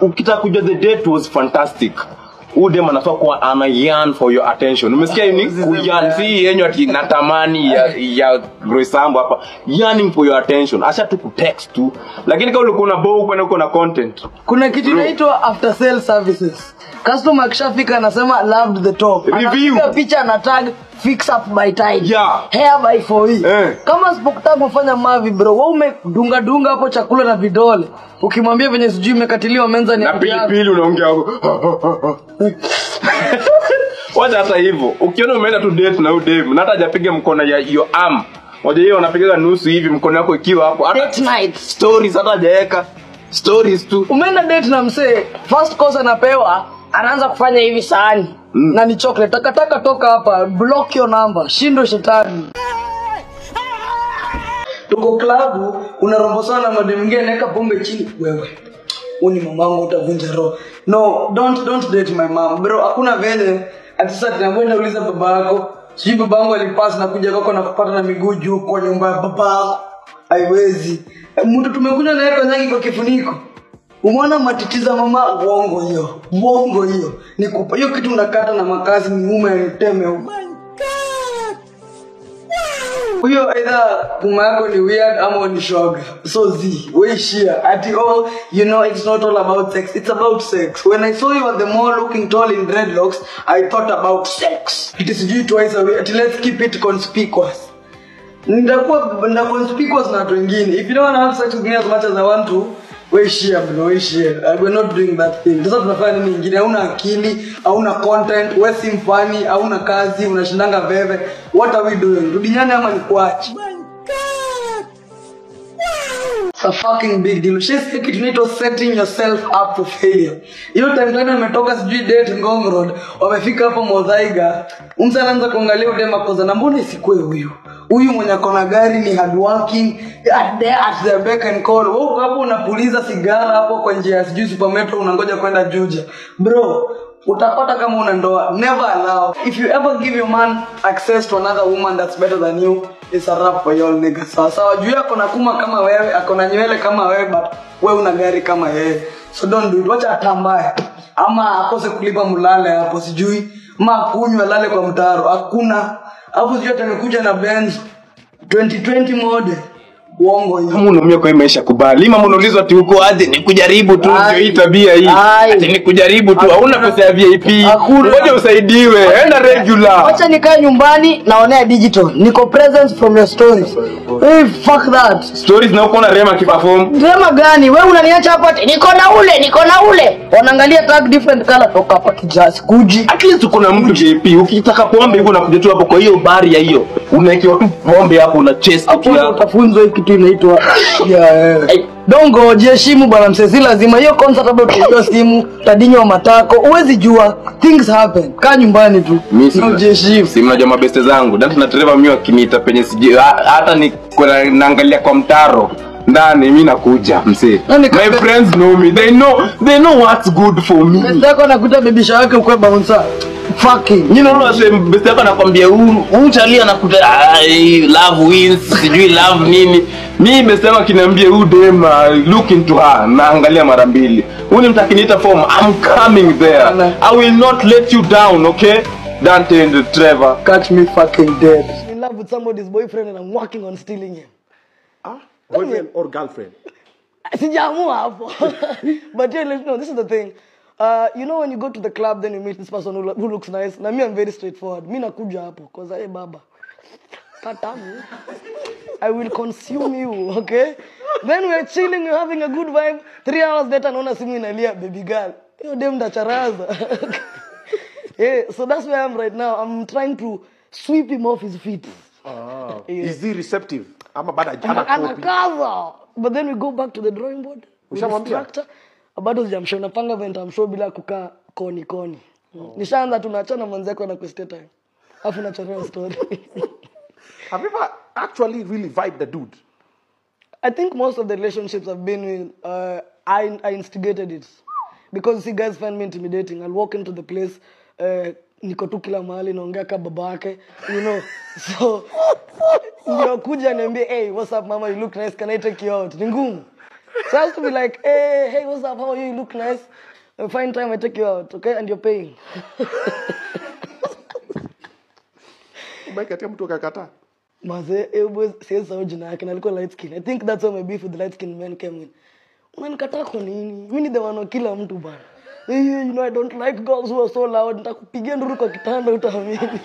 ukitaka kujua the date was fantastic. Udem anafaa kuwa ana yearn for your attention. Umesikia ni kuyearn, si yenyo ati natamani ya Roysambu hapa. Yearning for your attention. Acha tu kutext tu. Lakini kama ulikuwa unabao kwenda uko na content. Kuna kitu inaitwa after sale services. Customer akishafika anasema loved the top. Review. Anapiga picha na tag fix up by Tide. Yeah. Hair by 4E. Kama sipokutaka kufanya mavi bro, wewe umedunga hapo chakula na vidole. Ukimwambia venye sijui umekatiliwa menza ni na pilipili unaongea huko. Wacha hata hivyo. Ukiona umeenda tu date na Dave, na hata hajapiga mkono ya your arm. Moja hiyo anapiga nusu hivi mkono wako ikiwa hapo. Date night Stories hata hajaeka. Stories tu. Umeenda date na msee, first course anapewa, anaanza kufanya hivi sahani. Na ni chocolate. Takataka toka hapa, block your number, shindo shetani. Tuko klabu, unarombosana na madem mwingine anaweka pombe chini. Wewe, uni mamangu utavunja roho. No, don't date my mom. Bro, hakuna vile. Ati sasa tunakwenda uliza baba yako. Sijui babangu alipass na kuja kwako na kupata na miguu juu kwa nyumba ya baba. Haiwezi. Mtu tumekunywa na yeye nyingi kwa kifuniko. Umeona matitiza mama uongo hiyo. Uongo hiyo. Nikupa hiyo kitu unakata na makazi mume aniteme huko. Huyo either kuma yako ni weird ama ni shoga. So we share at all, you know, it's not all about sex, it's about sex. When I saw you at the mall looking tall in dreadlocks, I thought about sex. It is due twice a week. Let's keep it conspicuous. Nda conspicuous na watu wengine. If you don't want to have sex with me as much as I want to, we share bro, we share. We're not doing that thing. Sasa tunafanya nini nyingine? Hauna akili, hauna content, wewe si mfani, hauna kazi, unashindanga veve. What are we doing? Rudinyane ama ni kuache? It's a fucking big deal. She's kitu inaitwa setting yourself up for failure. Hiyo time tena umetoka sijui date Ngong Road, wamefika hapo Modhaiga, mtu anaanza kuangalia udema koza na mbona isikue huyu. Huyu mwenye kona gari ni hardworking at the back and call. Wewe hapo unapuliza sigara hapo kwa njia ya sijui supermetro unangoja kwenda Juja. Bro, utapata kama una ndoa. Never allow. If you ever give your man access to another woman that's better than you, it's a rap for y'all niggas. Sawa juu yako na kuma kama wewe, akona nywele kama wewe, but wewe una gari kama yeye. So don't do it. Wacha atambaye. Ama akose kulipa mulale hapo sijui. Ma kunywa lale kwa mtaro. Hakuna. Hapo sijui atamekuja na Benz 2020 model. Uongo hiyo. Kama unaumia kwa maisha kubali. Mama unaulizwa ati uko aje? Ni kujaribu tu ndio hii tabia hii. Ati ni kujaribu tu. Hauna pesa ya VIP. Ngoja usaidiwe. Enda regular. Acha nikae nyumbani naonea digital. Niko presence from your stories. Hey, fuck that. Stories na uko na Rema kiperform. Rema gani? Wewe unaniacha hapa ati niko na ule. Wanaangalia tag different color toka hapa kijasi. Kuji. At least uko na mtu VIP. Ukitaka pombe hivyo unakuja tu hapo kwa hiyo bari ya hiyo. Unaekiwa tu pombe hapo una chase hapo utafunzwa kitu inaitwa don't go jeshimu bwana msezi lazima hiyo concert hapo kwa simu tadinywa matako uwezi jua things happen kaa nyumbani tu no jeshimu si mnajua mabeste zangu ndio na Trevor mimi akiniita penye sije hata ni naangalia kwa mtaro ndani mimi nakuja msee my friends know me they know what's good for me nataka nakuta bibisha yake ukwe bouncer fucking you know best yako anakuambia chalia nakuta love wins sijui love nini mimi best yako kiniambia dem look into her naangalia mara mbili ni mtakiniita form I'm coming there I will not let you down okay Dante and Trevor catch me fucking dead in love with somebody's boyfriend and I'm working on stealing him boyfriend or girlfriend sijaamua hapo but yeah, no, this is the thing. You know when you go to the club then you meet this person who looks nice. Na me I'm very straightforward. Mimi nakuja hapo cause hey baba. Katamu. I will consume you, okay? Then we're chilling, we're having a good vibe. 3 hours later naona simu inalia baby girl. Hiyo dem ndacharaza. Yeah, so that's where I am right now. I'm trying to sweep him off his feet. Yeah. Is he receptive? Ama bada anakaza. But then we go back to the drawing board. Ushamwambia? Bado sijamshow napanga vent amshow bila kukaa koni. Nishaanza tunaachana manzako na quest time. Afu nacharea story. Have you ever actually really vibed the dude? I think most of the relationships I've been with I instigated it. Because see guys find me intimidating. I'll walk into the place niko tu kila mahali naongea kama babake, you know. So ndio kuja niambie hey what's up mama you look nice can I take you out? Ni ngumu. So I have to be like, hey, what's up? How are you? You look nice. Find time, I take you out, okay? And you're paying. Umekatia mtu akakataa. Maze, boys, says so jina yake na alikuwa light skin. I think that's why my beef with the light skin men came in. Unanikataa kwa nini? Mimi ni the one kila mtu bana. You know I don't like girls who are so loud. Nitakupigia nduru kwa kitanda utaamini.